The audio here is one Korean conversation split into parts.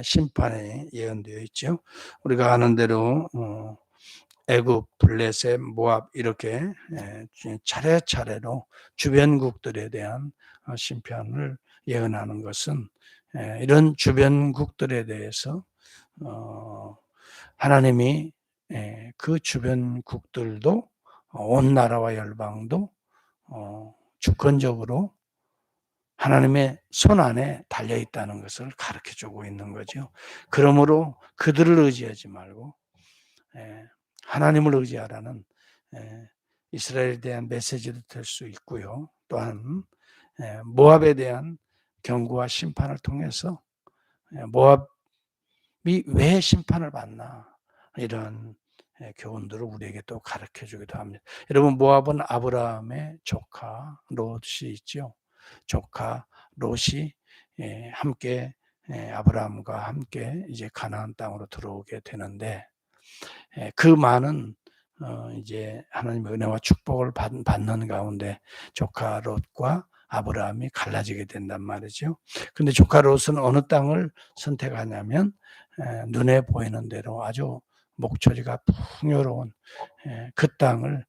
심판이 예언되어 있죠. 우리가 아는 대로 애굽, 블레셋, 모압 이렇게 차례차례로 주변국들에 대한 심판을 예언하는 것은 이런 주변국들에 대해서 하나님이 그 주변국들도 온 나라와 열방도 주권적으로 하나님의 손 안에 달려 있다는 것을 가르쳐 주고 있는 거죠. 그러므로 그들을 의지하지 말고 하나님을 의지하라는 이스라엘에 대한 메시지도 될 수 있고요. 또한 모압에 대한 경고와 심판을 통해서 모압이 왜 심판을 받나 이런 교훈들을 우리에게 또 가르쳐 주기도 합니다. 여러분, 모압은 아브라함의 조카 롯이 있죠. 조카 롯이 함께 아브라함과 함께 이제 가나안 땅으로 들어오게 되는데 그 많은 이제 하나님의 은혜와 축복을 받는 가운데 조카 롯과 아브라함이 갈라지게 된단 말이죠. 근데 조카 롯은 어느 땅을 선택하냐면 눈에 보이는 대로 아주 목초지가 풍요로운 그 땅을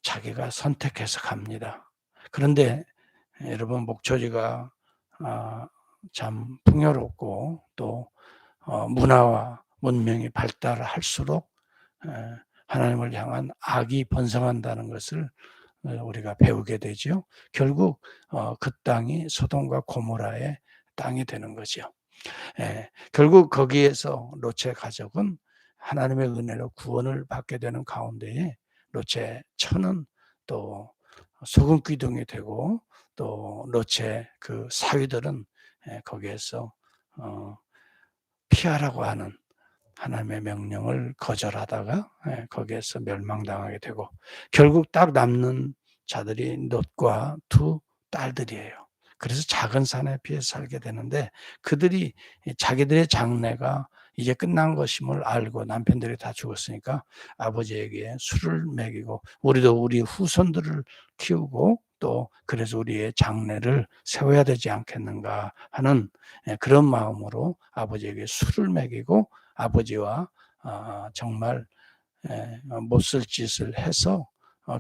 자기가 선택해서 갑니다. 그런데 여러분, 목초지가 참 풍요롭고 또 문화와 문명이 발달할수록 하나님을 향한 악이 번성한다는 것을 우리가 배우게 되죠. 결국 그 땅이 소돔과 고모라의 땅이 되는 거죠. 결국 거기에서 롯의 가족은 하나님의 은혜로 구원을 받게 되는 가운데에 롯의 처는 또 소금 기둥이 되고 또 롯의 그 사위들은 거기에서 피하라고 하는 하나님의 명령을 거절하다가 거기에서 멸망당하게 되고 결국 딱 남는 자들이 롯과 두 딸들이에요. 그래서 작은 산에 피해 살게 되는데 그들이 자기들의 장래가 이제 끝난 것임을 알고 남편들이 다 죽었으니까 아버지에게 술을 먹이고 우리도 우리 후손들을 키우고 또 그래서 우리의 장래를 세워야 되지 않겠는가 하는 그런 마음으로 아버지에게 술을 먹이고 아버지와 정말 못쓸 짓을 해서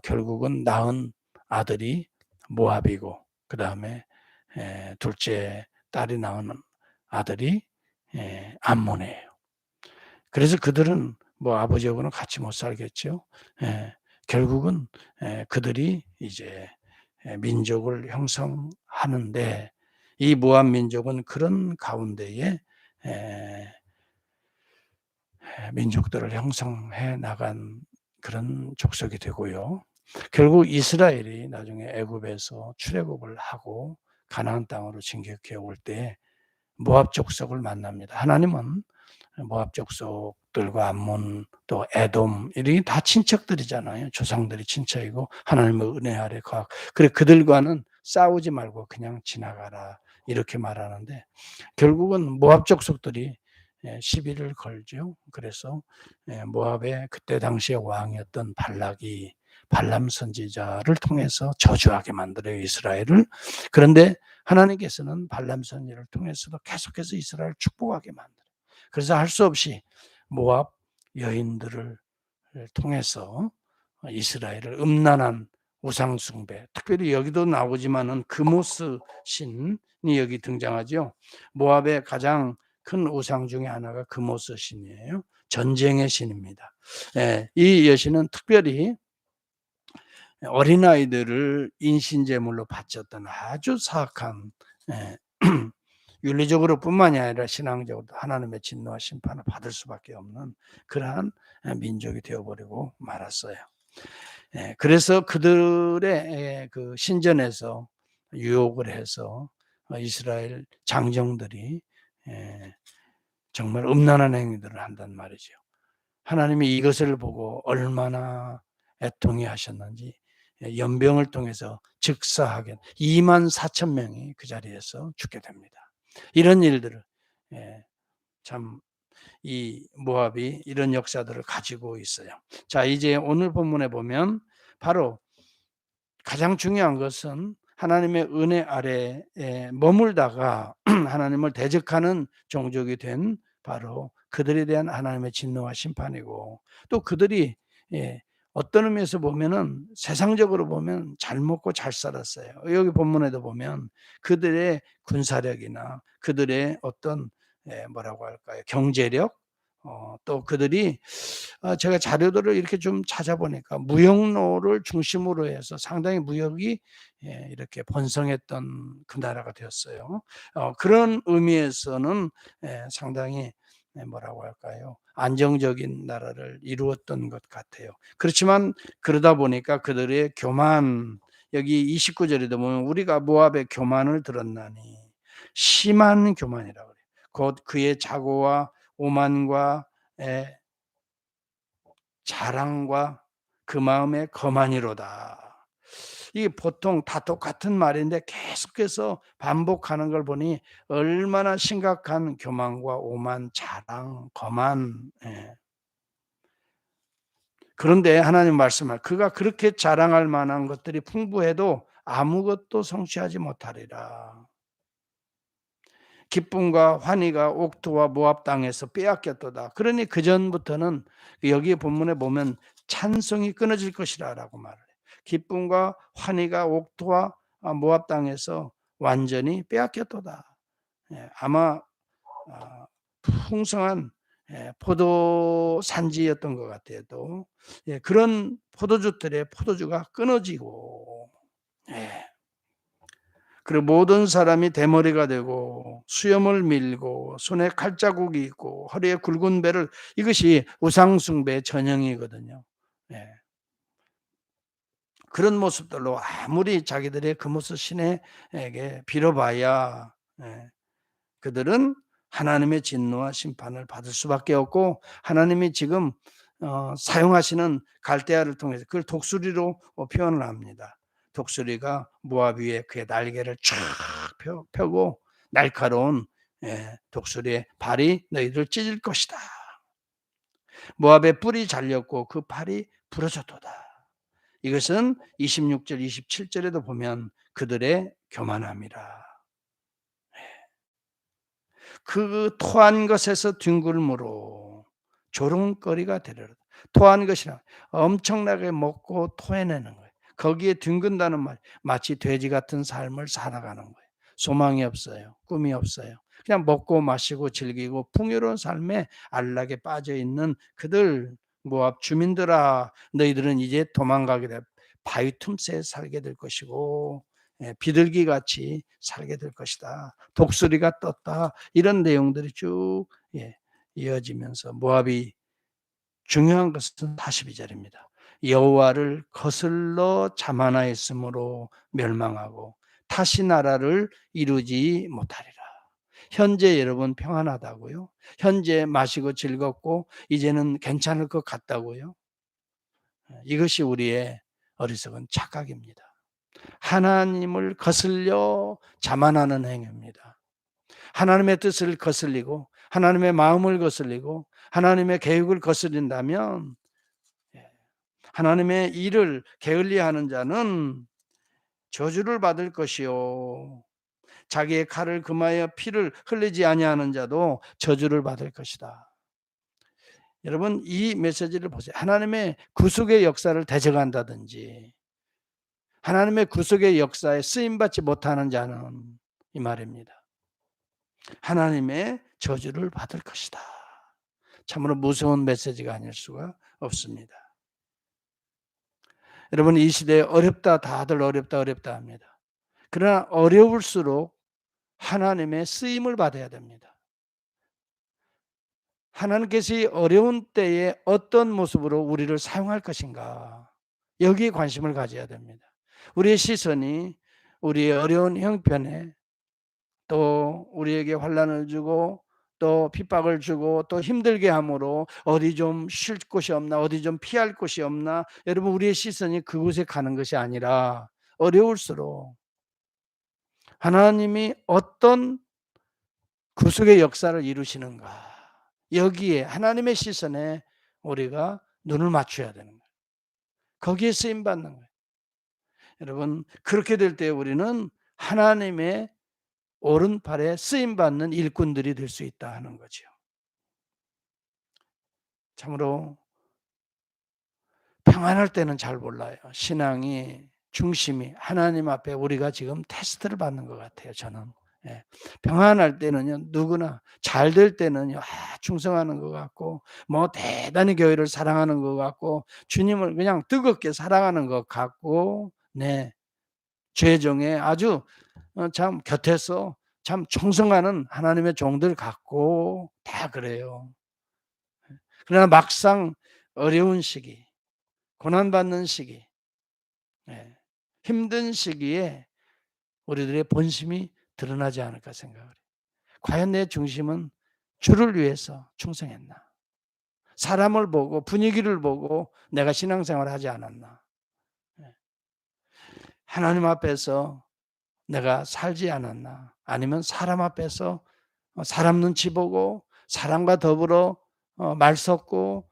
결국은 낳은 아들이 모압이고 그 다음에 둘째 딸이 낳은 아들이 암몬이에요. 그래서 그들은 뭐 아버지하고는 같이 못 살겠죠. 결국은 그들이 이제 민족을 형성하는데 이 모압 민족은 그런 가운데에 민족들을 형성해 나간 그런 족속이 되고요. 결국 이스라엘이 나중에 애굽에서 출애굽을 하고 가나안 땅으로 진격해 올 때 모압 족속을 만납니다. 하나님은 모압 족속들과 암몬 또 에돔 이게 다 친척들이잖아요. 조상들이 친척이고 하나님의 은혜 아래 거하고 그래 그들과는 싸우지 말고 그냥 지나가라 이렇게 말하는데 결국은 모압 족속들이 시비를 걸죠. 그래서 모압의 그때 당시의 왕이었던 발락이 발람 선지자를 통해서 저주하게 만들어요, 이스라엘을. 그런데 하나님께서는 발람 선지자를 통해서도 계속해서 이스라엘을 축복하게 만들어요. 그래서 할 수 없이 모압 여인들을 통해서 이스라엘을 음란한 우상 숭배, 특별히 여기도 나오지만은 그모스 신이 여기 등장하죠. 모압의 가장 큰 우상 중에 하나가 그모스 신이에요. 전쟁의 신입니다. 이 여신은 특별히 어린아이들을 인신제물로 바쳤던 아주 사악한 윤리적으로 뿐만이 아니라 신앙적으로도 하나님의 진노와 심판을 받을 수밖에 없는 그러한 민족이 되어버리고 말았어요. 그래서 그들의 그 신전에서 유혹을 해서 이스라엘 장정들이 정말 음란한 행위들을 한단 말이죠. 하나님이 이것을 보고 얼마나 애통해 하셨는지 연병을 통해서 즉사하게 24,000명이 그 자리에서 죽게 됩니다. 이런 일들을 참 이 모압이 이런 역사들을 가지고 있어요. 자, 이제 오늘 본문에 보면 바로 가장 중요한 것은 하나님의 은혜 아래에 머물다가 하나님을 대적하는 종족이 된 바로 그들에 대한 하나님의 진노와 심판이고, 또 그들이 예 어떤 의미에서 보면은 세상적으로 보면 잘 먹고 잘 살았어요. 여기 본문에도 보면 그들의 군사력이나 그들의 어떤 뭐라고 할까요? 경제력, 또 그들이 제가 자료들을 이렇게 좀 찾아보니까 무역로를 중심으로 해서 상당히 무역이 이렇게 번성했던 그 나라가 되었어요. 그런 의미에서는 상당히 뭐라고 할까요? 안정적인 나라를 이루었던 것 같아요. 그렇지만 그러다 보니까 그들의 교만, 여기 29 절에도 보면 우리가 모압의 교만을 들었나니, 심한 교만이라고 그래요. 곧 그의 자고와 오만과 자랑과 그 마음의 거만이로다. 이게 보통 다 똑같은 말인데 계속해서 반복하는 걸 보니 얼마나 심각한 교만과 오만, 자랑, 거만. 그런데 하나님 말씀할 그가 그렇게 자랑할 만한 것들이 풍부해도 아무것도 성취하지 못하리라. 기쁨과 환희가 옥토와 모압 땅에서 빼앗겼도다. 그러니 그 전부터는 여기 본문에 보면 찬송이 끊어질 것이라라고 말을 해요. 기쁨과 환희가 옥토와 모압 땅에서 완전히 빼앗겼도다. 아마 풍성한 포도 산지였던 것 같아요. 또 그런 포도주들의 포도주가 끊어지고, 그리고 모든 사람이 대머리가 되고 수염을 밀고 손에 칼자국이 있고 허리에 굵은 배를, 이것이 우상숭배의 전형이거든요. 그런 모습들로 아무리 자기들의 그 모습 신에게 빌어봐야 그들은 하나님의 진노와 심판을 받을 수밖에 없고, 하나님이 지금 사용하시는 갈대아를 통해서 그걸 독수리로 표현을 합니다. 독수리가 모압 위에 그의 날개를 쫙 펴고 날카로운 독수리의 발이 너희를 찢을 것이다. 모압의 뿔이 잘렸고 그 팔이 부러졌도다. 이것은 26절 27절에도 보면 그들의 교만함이라. 그 토한 것에서 뒹굴므로 조롱거리가 되리라. 토한 것이라 엄청나게 먹고 토해내는 거예요. 거기에 뒹군다는 말, 마치 돼지 같은 삶을 살아가는 거예요. 소망이 없어요. 꿈이 없어요. 그냥 먹고 마시고 즐기고 풍요로운 삶에 안락에 빠져 있는 그들, 모압 주민들아, 너희들은 이제 도망가게 돼 바위 틈새에 살게 될 것이고 비둘기같이 살게 될 것이다. 독수리가 떴다. 이런 내용들이 쭉 이어지면서 모압이, 중요한 것은 42절입니다. 여호와를 거슬러 자만하였으므로 멸망하고 다시 나라를 이루지 못하리라. 현재 여러분 평안하다고요? 현재 마시고 즐겁고 이제는 괜찮을 것 같다고요? 이것이 우리의 어리석은 착각입니다. 하나님을 거슬려 자만하는 행위입니다. 하나님의 뜻을 거슬리고 하나님의 마음을 거슬리고 하나님의 계획을 거슬린다면, 하나님의 일을 게을리하는 자는 저주를 받을 것이요 자기의 칼을 금하여 피를 흘리지 아니하는 자도 저주를 받을 것이다. 여러분, 이 메시지를 보세요. 하나님의 구속의 역사를 대적한다든지 하나님의 구속의 역사에 쓰임받지 못하는 자는, 이 말입니다, 하나님의 저주를 받을 것이다. 참으로 무서운 메시지가 아닐 수가 없습니다. 여러분, 이 시대에 어렵다, 다들 어렵다 어렵다 합니다. 그러나 어려울수록 하나님의 쓰임을 받아야 됩니다. 하나님께서 이 어려운 때에 어떤 모습으로 우리를 사용할 것인가, 여기에 관심을 가져야 됩니다. 우리의 시선이 우리의 어려운 형편에, 또 우리에게 환난을 주고 또 핍박을 주고 또 힘들게 함으로 어디 좀 쉴 곳이 없나, 어디 좀 피할 곳이 없나, 여러분, 우리의 시선이 그곳에 가는 것이 아니라 어려울수록 하나님이 어떤 구속의 역사를 이루시는가, 여기에 하나님의 시선에 우리가 눈을 맞춰야 되는 거예요. 거기에 쓰임받는 거예요. 여러분 그렇게 될 때 우리는 하나님의 오른팔에 쓰임 받는 일꾼들이 될 수 있다 하는 거죠. 참으로 평안할 때는 잘 몰라요. 신앙이 중심이 하나님 앞에 우리가 지금 테스트를 받는 것 같아요, 저는. 예. 평안할 때는요, 누구나 잘 될 때는요, 충성하는 것 같고, 뭐 대단히 교회를 사랑하는 것 같고, 주님을 그냥 뜨겁게 사랑하는 것 같고, 네. 죄종에 아주 참 곁에서 참 충성하는 하나님의 종들 같고, 다 그래요. 그러나 막상 어려운 시기, 고난받는 시기, 예, 힘든 시기에 우리들의 본심이 드러나지 않을까 생각을 해요. 과연 내 중심은 주를 위해서 충성했나? 사람을 보고 분위기를 보고 내가 신앙생활을 하지 않았나? 예. 하나님 앞에서 내가 살지 않았나? 아니면 사람 앞에서 사람 눈치 보고 사람과 더불어 말 섞고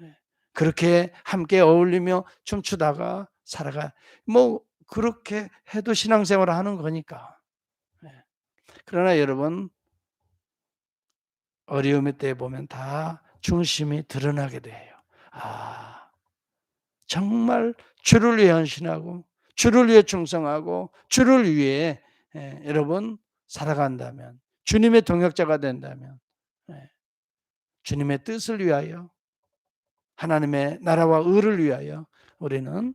예. 그렇게 함께 어울리며 춤추다가 살아가 뭐 그렇게 해도 신앙생활을 하는 거니까. 예. 그러나 여러분 어려움의 때에 보면 다 중심이 드러나게 돼요. 아 정말 주를 위해 헌신하고 주를 위해 충성하고 주를 위해 여러분 살아간다면 주님의 동역자가 된다면 예. 주님의 뜻을 위하여 하나님의 나라와 의를 위하여 우리는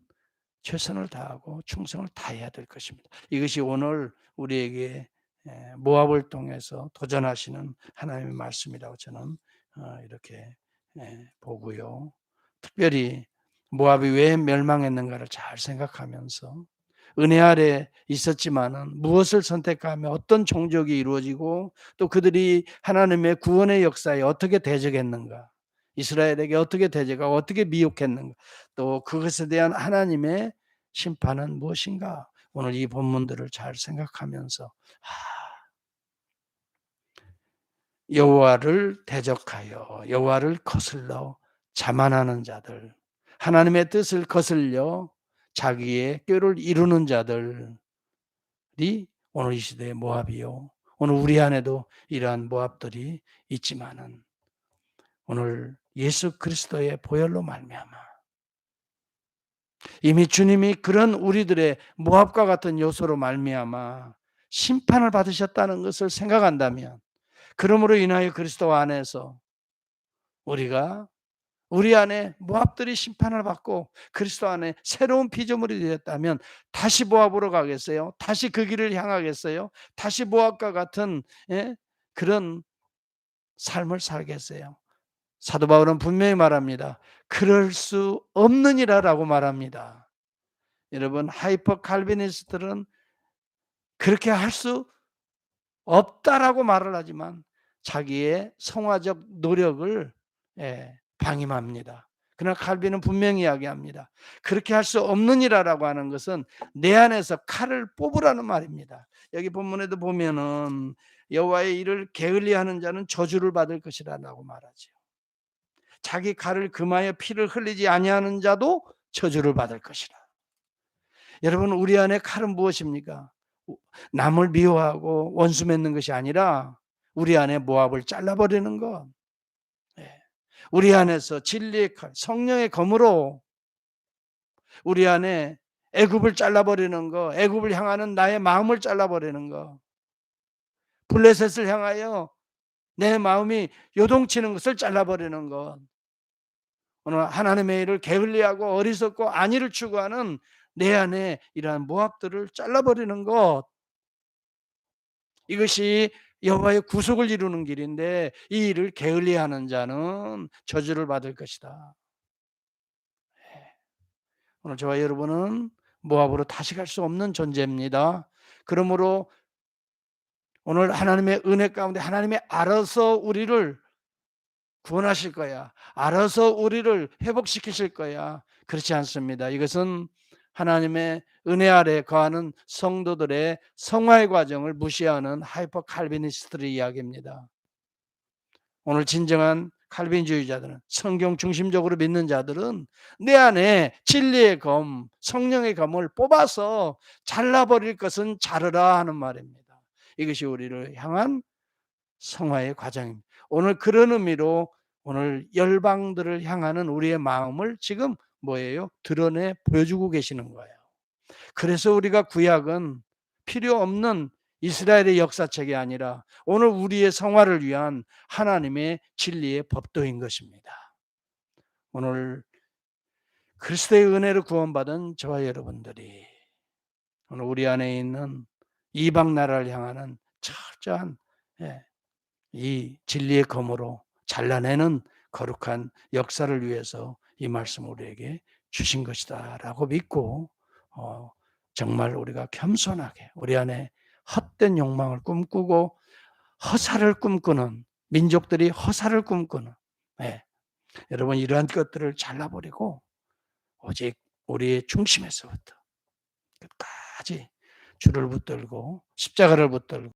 최선을 다하고 충성을 다해야 될 것입니다. 이것이 오늘 우리에게 모압을 통해서 도전하시는 하나님의 말씀이라고 저는 이렇게 보고요. 특별히 모압이 왜 멸망했는가를 잘 생각하면서 은혜 아래 있었지만은 무엇을 선택하며 어떤 종족이 이루어지고 또 그들이 하나님의 구원의 역사에 어떻게 대적했는가, 이스라엘에게 어떻게 대적하고 어떻게 미혹했는가, 또 그것에 대한 하나님의 심판은 무엇인가, 오늘 이 본문들을 잘 생각하면서 여호와를 대적하여 여호와를 거슬러 자만하는 자들, 하나님의 뜻을 거슬려 자기의 꾀를 이루는 자들이 오늘 이 시대의 모압이요. 오늘 우리 안에도 이러한 모압들이 있지만은 오늘 예수 그리스도의 보혈로 말미암아 이미 주님이 그런 우리들의 모압과 같은 요소로 말미암아 심판을 받으셨다는 것을 생각한다면, 그러므로 인하여 그리스도 안에서 우리가 우리 안에 모압들이 심판을 받고 그리스도 안에 새로운 피조물이 되었다면 다시 모압으로 가겠어요? 다시 그 길을 향하겠어요? 다시 모압과 같은 그런 삶을 살겠어요? 사도 바울은 분명히 말합니다. 그럴 수 없느니라라고 말합니다. 여러분 하이퍼 칼비니스트들은 그렇게 할 수 없다라고 말을 하지만 자기의 성화적 노력을 방임합니다. 그러나 칼빈은 분명히 이야기합니다. 그렇게 할 수 없느니라라고 하는 것은 내 안에서 칼을 뽑으라는 말입니다. 여기 본문에도 보면은 여호와의 일을 게을리하는 자는 저주를 받을 것이라고 말하죠. 자기 칼을 금하여 피를 흘리지 아니하는 자도 저주를 받을 것이라. 여러분 우리 안에 칼은 무엇입니까? 남을 미워하고 원수 맺는 것이 아니라 우리 안에 모압을 잘라버리는 것. 우리 안에서 진리의 칼, 성령의 검으로 우리 안에 애굽을 잘라버리는 거, 애굽을 향하는 나의 마음을 잘라버리는 거, 블레셋을 향하여 내 마음이 요동치는 것을 잘라버리는 것, 오늘 하나님의 일을 게을리하고 어리석고 안위를 추구하는 내 안에 이러한 모압들을 잘라버리는 것, 이것이 여호와의 구속을 이루는 길인데 이 일을 게을리하는 자는 저주를 받을 것이다. 오늘 저와 여러분은 모압으로 다시 갈 수 없는 존재입니다. 그러므로 오늘 하나님의 은혜 가운데 하나님이 알아서 우리를 구원하실 거야, 알아서 우리를 회복시키실 거야, 그렇지 않습니다. 이것은 하나님의 은혜 아래 거하는 성도들의 성화의 과정을 무시하는 하이퍼 칼비니스트의 이야기입니다. 오늘 진정한 칼빈주의자들은, 성경 중심적으로 믿는 자들은 내 안에 진리의 검, 성령의 검을 뽑아서 잘라버릴 것은 자르라 하는 말입니다. 이것이 우리를 향한 성화의 과정입니다. 오늘 그런 의미로 오늘 열방들을 향하는 우리의 마음을 지금 뭐예요? 드러내 보여주고 계시는 거예요. 그래서 우리가 구약은 필요 없는 이스라엘의 역사책이 아니라 오늘 우리의 성화를 위한 하나님의 진리의 법도인 것입니다. 오늘 그리스도의 은혜로 구원받은 저와 여러분들이 오늘 우리 안에 있는 이방 나라를 향하는 철저한 이 진리의 검으로 잘라내는 거룩한 역사를 위해서 이 말씀을 우리에게 주신 것이다라고 믿고 정말 우리가 겸손하게 우리 안에 헛된 욕망을 꿈꾸고 허사를 꿈꾸는 민족들이 허사를 꿈꾸는 여러분 이러한 것들을 잘라버리고 오직 우리의 중심에서부터 끝까지 주를 붙들고 십자가를 붙들고